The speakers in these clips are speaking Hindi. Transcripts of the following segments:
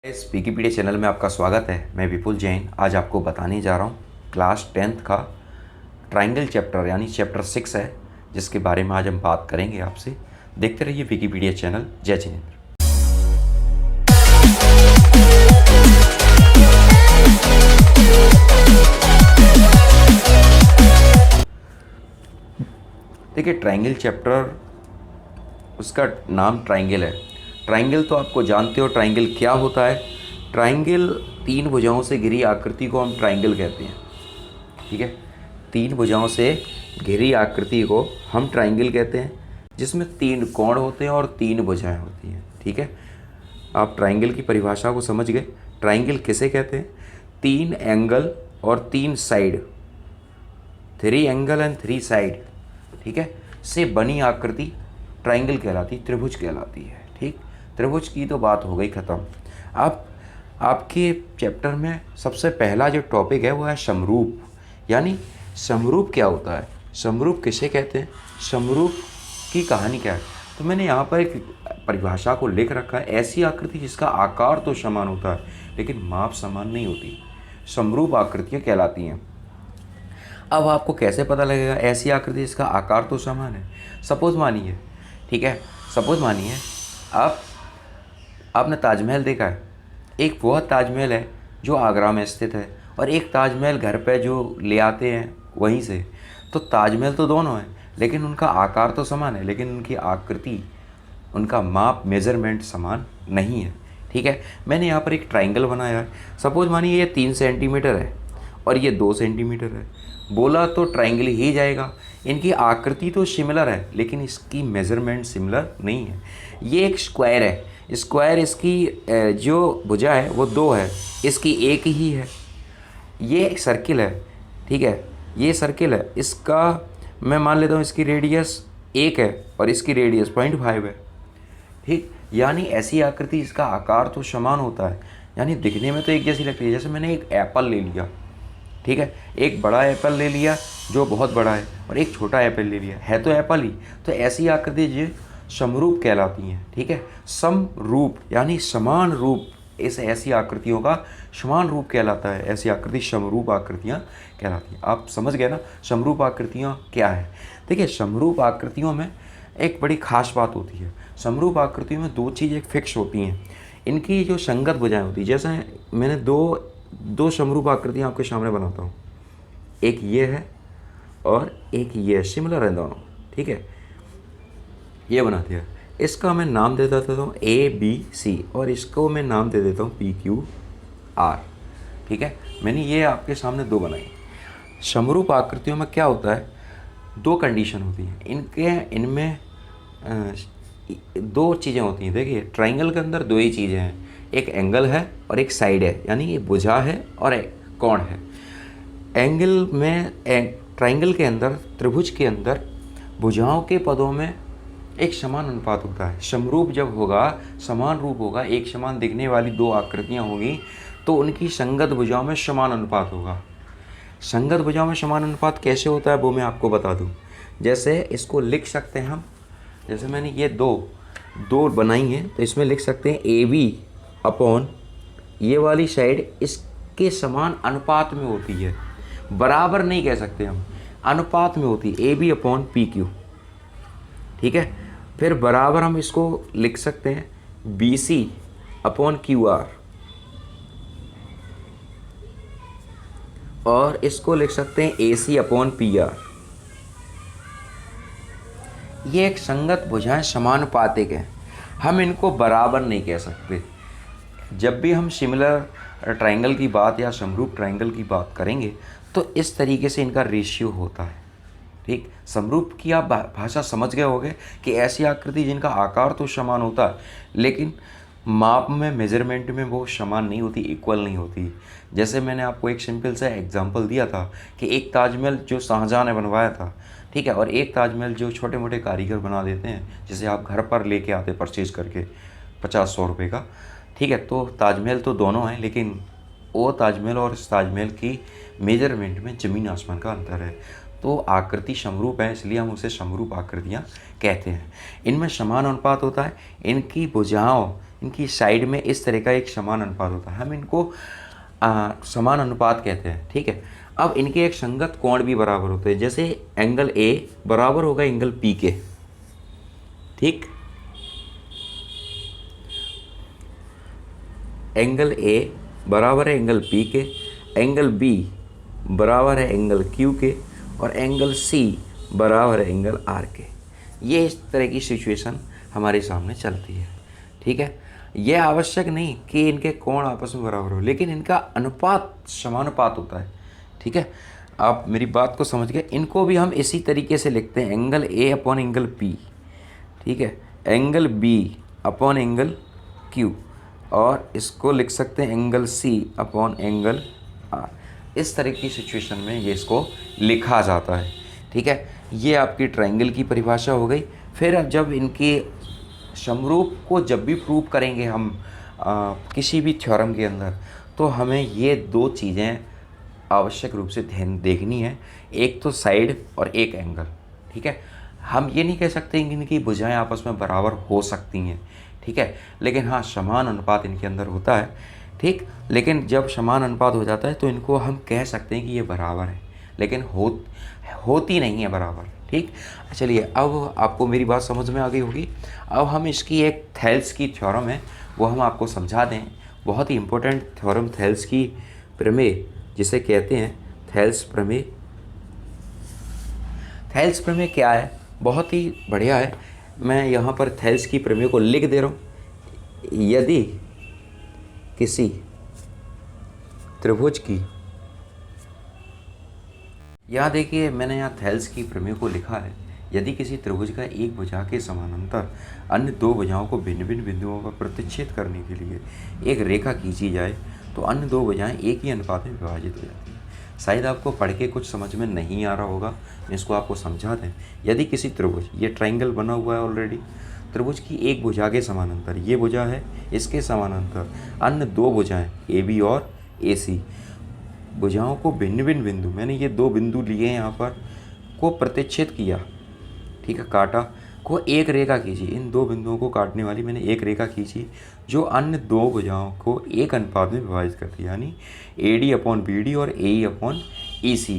इस विकिपीडिया चैनल में आपका स्वागत है। मैं विपुल जैन आज आपको बताने जा रहा हूँ क्लास 10th का ट्राइंगल चैप्टर यानी चैप्टर 6 है, जिसके बारे में आज हम बात करेंगे आपसे। देखते रहिए विकिपीडिया चैनल। जय जिनेंद्र। देखिए, ट्राइंगल चैप्टर, उसका नाम ट्राइंगल है। ट्राइंगल तो आपको जानते हो ट्राइंगल क्या होता है। ट्राइंगल तीन भुजाओं से घिरी आकृति को हम ट्राइंगल कहते हैं। ठीक है, तीन भुजाओं से घिरी आकृति को हम ट्राइंगल कहते हैं, जिसमें तीन कोण होते हैं और तीन भुजाएं होती हैं। ठीक है, आप ट्राइंगल की परिभाषा को समझ गए। ट्राइंगल किसे कहते हैं? तीन एंगल और तीन side, three angle and three side, ठीक है, से बनी आकृति ट्राइंगल कहलाती, त्रिभुज कहलाती है। ठीक, त्रिभुज की तो बात हो गई ख़त्म। अब आपके चैप्टर में सबसे पहला जो टॉपिक है वो है समरूप। यानी समरूप क्या होता है, समरूप किसे कहते हैं, समरूप की कहानी क्या है। तो मैंने यहाँ पर एक परिभाषा को लिख रखा है, ऐसी आकृति जिसका आकार तो समान होता है लेकिन माप समान नहीं होती, समरूप आकृतियाँ कहलाती हैं। अब आपको कैसे पता लगेगा ऐसी आकृति जिसका आकार तो समान है? सपोज मानिए, ठीक है, सपोज मानिए आपने ताजमहल देखा है। एक वह ताजमहल है जो आगरा में स्थित है और एक ताजमहल घर पे जो ले आते हैं वहीं से। तो ताजमहल तो दोनों हैं लेकिन उनका आकार तो समान है, लेकिन उनकी आकृति, उनका माप, मेज़रमेंट समान नहीं है। ठीक है, मैंने यहाँ पर एक ट्राइंगल बनाया है। सपोज मानिए ये 3 सेंटीमीटर है और ये 2 सेंटीमीटर है। बोला तो ट्राइंगल ही जाएगा। इनकी आकृति तो सिमिलर है लेकिन इसकी मेज़रमेंट सिमिलर नहीं है। ये एक स्क्वायर है, स्क्वायर इसकी जो भुजा है वो 2 है, इसकी एक ही है। ये एक सर्किल है, ठीक है, ये सर्किल है, इसका मैं मान लेता हूँ इसकी रेडियस 1 है और इसकी रेडियस 0.5 है। ठीक, यानी ऐसी आकृति इसका आकार तो समान होता है, यानी दिखने में तो एक जैसी लगती है। जैसे मैंने एक एप्पल ले लिया, ठीक है, एक बड़ा एप्पल ले लिया जो बहुत बड़ा है और एक छोटा एप्पल ले लिया, है तो एप्पल ही। तो ऐसी आकृति जो समरूप कहलाती हैं। ठीक है, समरूप यानी समान रूप, इस ऐसी आकृतियों का समान रूप कहलाता है। ऐसी आकृति समरूप आकृतियाँ कहलाती हैं। आप समझ गए ना समरूप आकृतियाँ क्या है। देखिए, समरूप आकृतियों में एक बड़ी खास बात होती है। समरूप आकृतियों में दो चीज़ एक फिक्स होती हैं, इनकी जो संगत भुजाएं होती हैं। जैसे मैंने दो समरूप आकृतियाँ आपके सामने बनाता हूँ, एक ये है और एक ये है, सिमिलर है दोनों। ठीक है, ये बना दिया। इसका मैं नाम दे देता हूँ ABC और इसको मैं नाम दे देता हूँ PQR। ठीक है, मैंने ये आपके सामने दो बनाई। समरूप आकृतियों में क्या होता है, दो कंडीशन होती हैं। इनमें दो चीज़ें होती हैं। देखिए, ट्राइंगल के अंदर दो ही चीज़ें हैं, एक एंगल है और एक साइड है, यानी ये भुजा है और एक कोण है। एंगल में, ट्राइंगल के अंदर, त्रिभुज के अंदर भुजाओं के पदों में एक समान अनुपात होता है। समरूप जब होगा, समान रूप होगा, एक समान दिखने वाली दो आकृतियाँ होंगी तो उनकी संगत भुजाओं में समान अनुपात होगा। संगत भुजाओं में समान अनुपात कैसे होता है वो मैं आपको बता दूं। जैसे इसको लिख सकते हैं हम, जैसे मैंने ये दो बनाई हैं तो इसमें लिख सकते हैं AB अपॉन ये वाली साइड इसके समान अनुपात में होती है। बराबर नहीं कह सकते हम, अनुपात में होती है, AB अपॉन PQ। ठीक है, फिर बराबर हम इसको लिख सकते हैं BC अपॉन QR और इसको लिख सकते हैं AC अपॉन PR। ये एक संगत भुजाएं समानुपातिक हैं, हम इनको बराबर नहीं कह सकते। जब भी हम सिमिलर ट्राइंगल की बात या समरूप ट्राइंगल की बात करेंगे तो इस तरीके से इनका रेशियो होता है। ठीक, समरूप की आप भाषा समझ गए होंगे कि ऐसी आकृति जिनका आकार तो समान होता है लेकिन माप में, मेजरमेंट में वो समान नहीं होती, इक्वल नहीं होती। जैसे मैंने आपको एक सिंपल सा एग्जांपल दिया था कि एक ताजमहल जो शाहजहाँ ने बनवाया था, ठीक है, और एक ताजमहल जो छोटे मोटे कारीगर बना देते हैं, जिसे आप घर पर लेके आते परचेज करके 50-100 रुपये का। ठीक है, तो ताजमहल तो दोनों हैं लेकिन वो ताजमहल और इस ताजमहल की मेजरमेंट में ज़मीन आसमान का अंतर है। तो आकृति समरूप है, इसलिए हम उसे समरूप आकृतियाँ कहते हैं। इनमें समान अनुपात होता है, इनकी भुजाओं इनकी साइड में इस तरह का एक समान अनुपात होता है, हम इनको समान अनुपात कहते हैं। ठीक है, अब इनके एक संगत कोण भी बराबर होते हैं, जैसे एंगल ए बराबर होगा एंगल पी के। ठीक, एंगल ए बराबर है एंगल पी के, एंगल बी बराबर है एंगल क्यू के, और एंगल सी बराबर है एंगल आर के। ये इस तरह की सिचुएशन हमारे सामने चलती है। ठीक है, यह आवश्यक नहीं कि इनके कोण आपस में बराबर हो, लेकिन इनका अनुपात समानुपात होता है। ठीक है, आप मेरी बात को समझ गए। इनको भी हम इसी तरीके से लिखते हैं, angle A upon angle P. ठीक है, angle B upon angle Q, और इसको लिख सकते हैं angle C upon angle R. इस तरह की सिचुएशन में ये इसको लिखा जाता है। ठीक है, ये आपकी ट्रायंगल की परिभाषा हो गई। फिर अब जब इनके समरूप को जब भी प्रूव करेंगे हम किसी भी थ्योरम के अंदर, तो हमें ये दो चीज़ें आवश्यक रूप से ध्यान देखनी है, एक तो साइड और एक एंगल। ठीक है, हम ये नहीं कह सकते कि इनकी भुजाएं आपस में बराबर हो सकती हैं। ठीक है, लेकिन हाँ, समान अनुपात इनके अंदर होता है। ठीक, लेकिन जब समान अनुपात हो जाता है तो इनको हम कह सकते हैं कि ये बराबर है, लेकिन होती नहीं है बराबर। ठीक, चलिए अब आपको मेरी बात समझ में आ गई होगी। अब हम इसकी एक थेल्स की थ्योरम है वो हम आपको समझा दें। बहुत ही इम्पोर्टेंट थ्योरम थेल्स की प्रमेय, जिसे कहते हैं थेल्स प्रमेय। थेल्स प्रमेय क्या है? बहुत ही बढ़िया है। मैं यहाँ पर थेल्स की प्रमेय को लिख दे रहा हूँ। यदि किसी त्रिभुज की, यहाँ देखिए मैंने यहाँ थेल्स की प्रमेय को लिखा है, यदि किसी त्रिभुज का एक भुजा के समानांतर अन्य दो भुजाओं को भिन्न भिन्न बिंदुओं पर प्रतिच्छेद करने के लिए एक रेखा खींची जाए तो अन्य दो भुजाएं एक ही अनुपात में विभाजित हो जाती हैं। शायद आपको पढ़ के कुछ समझ में नहीं आ रहा होगा, मैं इसको आपको समझा दें। यदि किसी त्रिभुज, ये ट्रायंगल बना हुआ है ऑलरेडी, त्रिभुज की एक भुजा के समानांतर, ये भुजा है, इसके समानांतर अन्य दो भुजाएं ए बी और ए सी, भुजाओं को भिन्न भिन्न बिंदु, मैंने ये दो बिंदु लिए यहाँ पर, को प्रतिच्छेद किया। ठीक है, काटा, को एक रेखा खींची, इन दो बिंदुओं को काटने वाली मैंने एक रेखा खींची जो अन्य दो भुजाओं को एक अनुपात में विभाजित करती है, यानी A D upon B D और A E upon E C.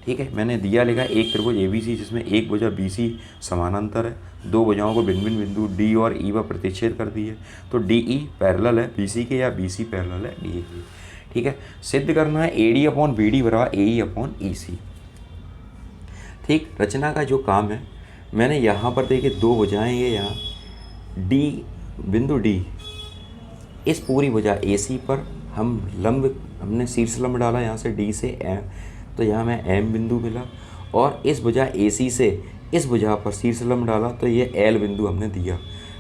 ठीक है, मैंने दिया लिखा एक त्रिभुज ए बी सी जिसमें एक भुजा बी सी समानांतर है, दो भुजाओं को भिन्न भिन्न बिंदु डी और ई पर प्रतिच्छेद कर दी है, तो डी ई पैरेलल है बी सी के या बी सी पैरेलल है डी ए के। ठीक है, सिद्ध करना है A D upon B D बराबर A E upon E C. ठीक, रचना का जो काम है, मैंने यहाँ पर देखिए दो भुजाएं, ये यहाँ डी, बिंदु डी, इस पूरी भुजा ए सी पर हम लंब, हमने शीर्ष लंब डाला यहाँ से डी से एम, तो यहाँ में एम बिंदु मिला, और इस भुजा ए सी से इस भुजा पर शीर्ष लंब डाला तो ये एल बिंदु हमने दिया।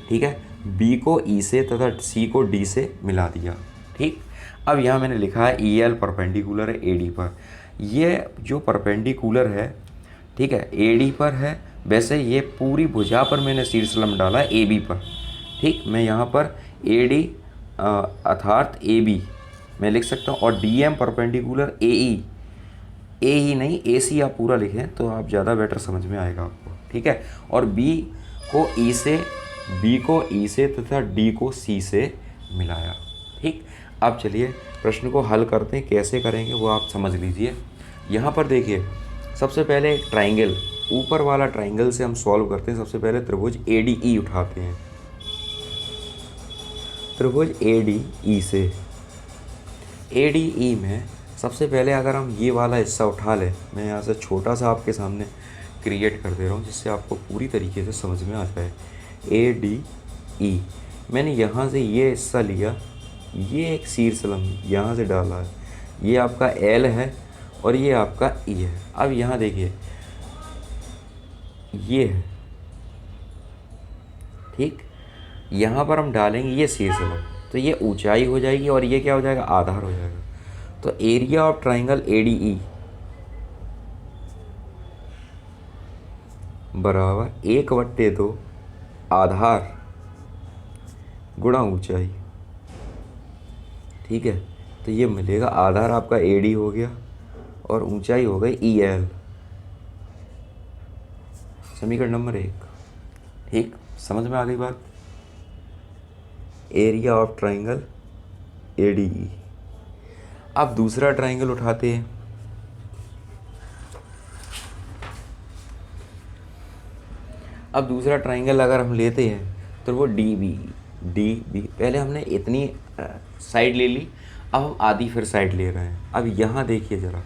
ठीक है, बी को ई से तथा सी को डी से मिला दिया। ठीक, अब यहाँ मैंने लिखा है ई एल परपेंडिकुलर है ए डी पर, ये जो परपेंडिकुलर है, ठीक है, ए डी पर है, वैसे ये पूरी भुजा पर मैंने शीर्ष लंब डाला है ए बी पर। ठीक, मैं यहाँ पर ए डी अर्थात ए बी मैं लिख सकता हूँ, और डी एम परपेंडिकुलर ए ई नहीं ए सी आप पूरा लिखें तो आप ज़्यादा बेटर समझ में आएगा आपको। ठीक है, और बी को ई से, बी को ई से तथा डी को सी से मिलाया। ठीक, अब चलिए प्रश्न को हल करते हैं, कैसे करेंगे वो आप समझ लीजिए। यहाँ पर देखिए, सबसे पहले एक ट्राइंगल, ऊपर वाला ट्राइंगल से हम सॉल्व करते हैं। सबसे पहले त्रिभुज ए डी ई उठाते हैं, त्रिभुज ए डी ई से, ए डी ई में सबसे पहले अगर हम ये वाला हिस्सा उठा लें, मैं यहाँ से छोटा सा आपके सामने क्रिएट कर दे रहा हूँ जिससे आपको पूरी तरीके से समझ में आ जाए। ए डी ई, मैंने यहाँ से ये हिस्सा लिया, ये एक शीर्ष लंब यहाँ से डाला है, ये आपका एल है और ये आपका ई है। अब यहाँ देखिए ये है, ठीक, यहाँ पर हम डालेंगे ये शीर्ष लंब, तो ये ऊंचाई हो जाएगी और ये क्या हो जाएगा, आधार हो जाएगा। तो area of triangle A D E बराबर 1/2 आधार गुणा ऊंचाई। ठीक है, तो ये मिलेगा, आधार आपका ए डी हो गया और ऊंचाई हो गई ई एल, समीकरण नंबर 1। ठीक, समझ में आ गई बात। Area of triangle A D E. अब दूसरा ट्राइंगल उठाते हैं। अब दूसरा ट्राइंगल अगर हम लेते हैं तो वो डी बी। पहले हमने इतनी साइड ले ली, अब हम आधी फिर साइड ले रहे हैं। अब यहाँ देखिए ज़रा,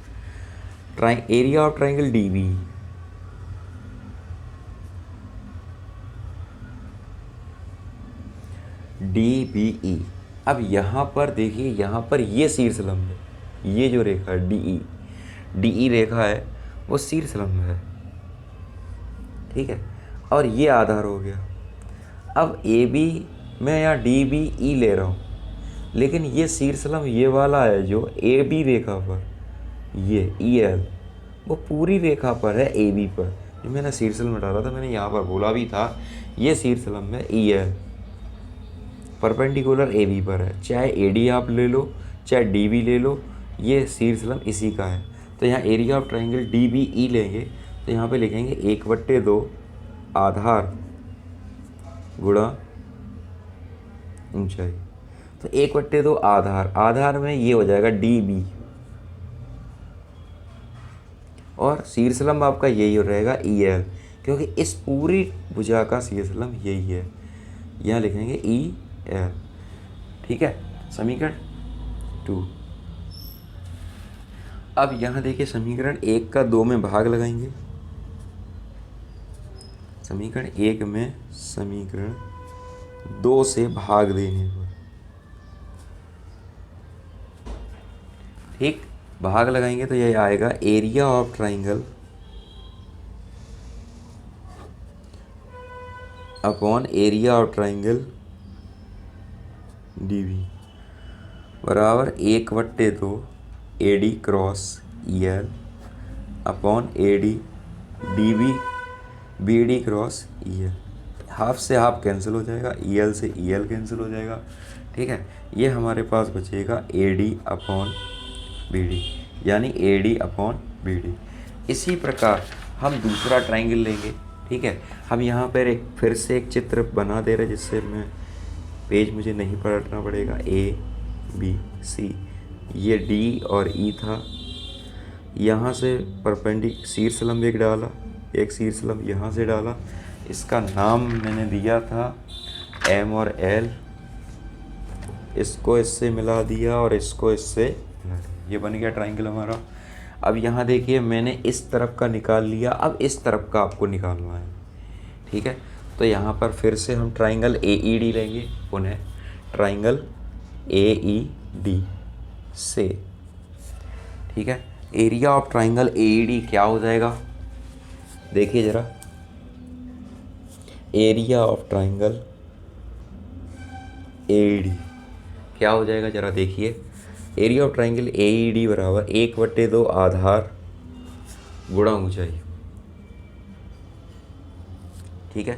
area of triangle D B, D B E. अब यहाँ पर देखिए, यहाँ पर ये शीर्षलंब है, ये जो रेखा है डी ई रेखा है वो शीर्षलंब है, ठीक है। और ये आधार हो गया। अब ए बी मैं यहाँ डी बी ई ले रहा हूँ, लेकिन ये शीर्षलंब ये वाला है जो ए बी रेखा पर, ये ई एल, वो पूरी रेखा पर है ए बी पर। जो मैंने शीर्षलंब डाला था, मैंने यहाँ पर बोला भी था, ये शीर्षलंब है E L, perpendicular A B पर है। चाहे ए डी आप ले लो, चाहे डी बी ले लो, ये शीर्षलंब इसी का है। तो यहाँ area of triangle D B E लेंगे तो यहाँ पे लिखेंगे 1/2 आधार गुणा ऊंचाई। तो 1/2 आधार में ये हो जाएगा डी बी, और शीर्षलंब आपका यही हो रहेगा ई एल, क्योंकि इस पूरी भुजा का शीर्षलंब यही है। यहाँ लिखेंगे ई एल, ठीक है। समीकरण 2। अब यहाँ देखिए, समीकरण 1 का 2 में भाग लगाएंगे। समीकरण 1 में समीकरण 2 से भाग देने पर, ठीक, भाग लगाएंगे तो यह आएगा area of triangle upon area of triangle D B बराबर 1/2 A D cross E L upon A D D B B D cross E L. Half से हाफ कैंसिल हो जाएगा, ई एल से ई एल कैंसिल हो जाएगा, ठीक है। ये हमारे पास बचेगा A D upon B D, यानी A D upon B D. इसी प्रकार हम दूसरा ट्राइंगल लेंगे, ठीक है। हम यहाँ पर फिर से एक चित्र बना दे रहे हैं, जिससे मैं पेज मुझे नहीं पलटना पड़ेगा। ए बी सी, ये डी और ई था, यहाँ से परपेंडिक शीर्षलंब एक डाला, एक शीर्षलंब यहाँ से डाला, इसका नाम मैंने दिया था एम और एल, इसको इससे मिला दिया और इसको इससे मिला दिया, ये बन गया ट्राइंगल हमारा। अब यहाँ देखिए, मैंने इस तरफ का निकाल लिया, अब इस तरफ का आपको निकालना है, ठीक है। तो यहाँ पर फिर से हम ट्राइंगल ए ई डी लेंगे, पुनः ट्राइंगल ए ई डी से, ठीक है। Area of triangle A E D क्या हो जाएगा, देखिए ज़रा, area of triangle A E D क्या हो जाएगा, ज़रा देखिए। Area of triangle A E D बराबर 1/2 आधार गुणा ऊंचाई, ठीक है।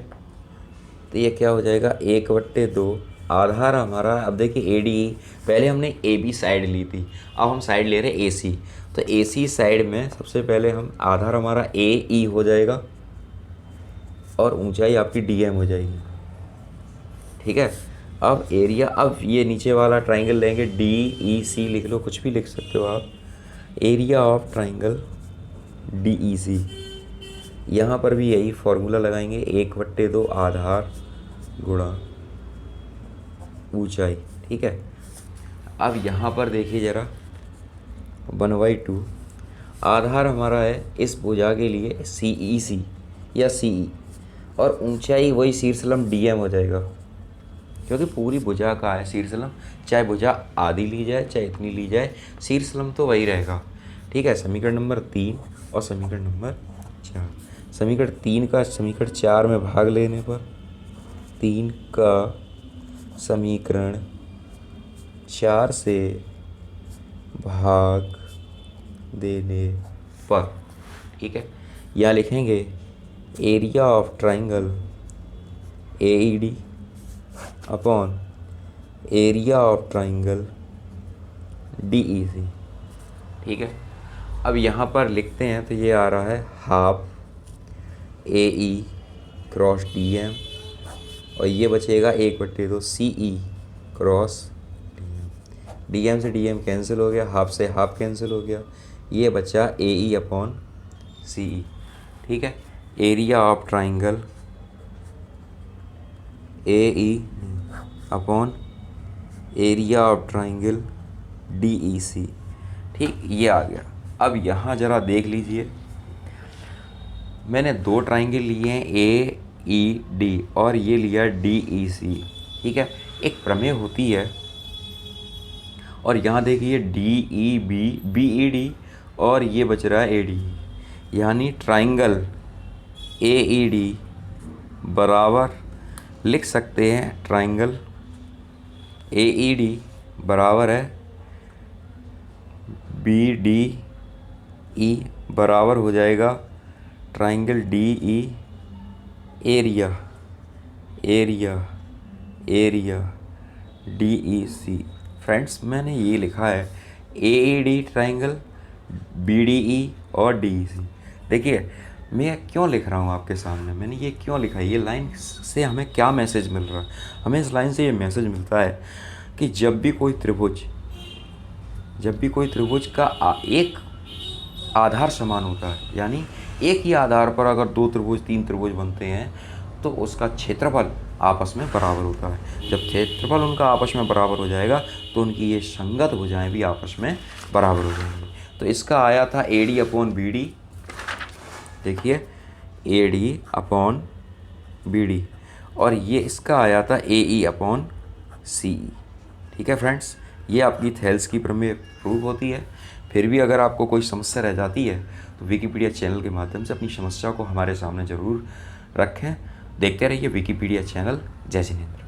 तो ये क्या हो जाएगा, 1/2 आधार हमारा। अब देखिए ए डी, पहले हमने ए बी साइड ली थी, अब हम साइड ले रहे हैं ए सी। तो ए सी साइड में सबसे पहले हम आधार हमारा ए ई हो जाएगा और ऊंचाई आपकी डी एम हो जाएगी, ठीक है। अब एरिया, अब ये नीचे वाला ट्राइंगल लेंगे, डी ई सी लिख लो, कुछ भी लिख सकते हो आप। Area of triangle D E C, यहाँ पर भी यही फॉर्मूला लगाएंगे, 1/2 आधार गुणा ऊंचाई, ठीक है। अब यहाँ पर देखिए ज़रा, 1/2 आधार हमारा है इस भुजा के लिए सी ई सी या सी ई, और ऊंचाई वही शीर्षलंब डी एम हो जाएगा, क्योंकि पूरी भुजा का है शीर्षलंब, चाहे भुजा आधी ली जाए चाहे इतनी ली जाए, शीर्षलंब तो वही रहेगा, ठीक है। समीकरण नंबर 3 और समीकरण नंबर 4। समीकरण 3 का समीकरण 4 में भाग लेने पर, 3 का समीकरण 4 से भाग देने पर, ठीक है। या लिखेंगे area of triangle A E D upon area of triangle D E C, ठीक है। अब यहाँ पर लिखते हैं तो ये आ रहा है हाफ ए ई क्रॉस डी एम, और ये बचेगा 1/2 सी ई क्रॉस डी एम से डी एम कैंसिल हो गया, हाफ से हाफ कैंसिल हो गया, ये बचा ए ई अपॉन सी ई। ठीक है, area of triangle A E upon area of triangle D E C. ठीक, ये आ गया। अब यहाँ ज़रा देख लीजिए, मैंने दो ट्राइंगल लिए हैं ए ई डी और ये लिया डी ई सी। ठीक है, एक प्रमेय होती है और यहाँ देखिए D E B B E D और ये बच रहा है ए डी, यानी ट्राइंगल ए ई डी बराबर लिख सकते हैं ट्राइंगल ए ई डी बराबर है बी डी ई बराबर हो जाएगा triangle D E area area area D E C. Friends, मैंने ये लिखा है A E D triangle B D E और डी ई सी। देखिए मैं क्यों लिख रहा हूँ आपके सामने, मैंने ये क्यों लिखा है, ये लाइन से हमें क्या मैसेज मिल रहा है। हमें इस लाइन से ये मैसेज मिलता है कि जब भी कोई त्रिभुज का एक आधार समान होता है, यानी एक ही आधार पर अगर दो त्रिभुज तीन त्रिभुज बनते हैं तो उसका क्षेत्रफल आपस में बराबर होता है। जब क्षेत्रफल उनका आपस में बराबर हो जाएगा तो उनकी ये संगत भुजाएं भी आपस में बराबर हो जाएंगी। तो इसका आया था A D upon B D, देखिए A D upon B D, और ये इसका आया था ए ई अपॉन सी। ठीक है फ्रेंड्स, ये आपकी थेल्स की प्रमेय प्रूव होती है। फिर भी अगर आपको कोई समस्या रह जाती है तो विकिपीडिया चैनल के माध्यम से अपनी समस्या को हमारे सामने ज़रूर रखें। देखते रहिए विकिपीडिया चैनल। जय जिनेंद्र।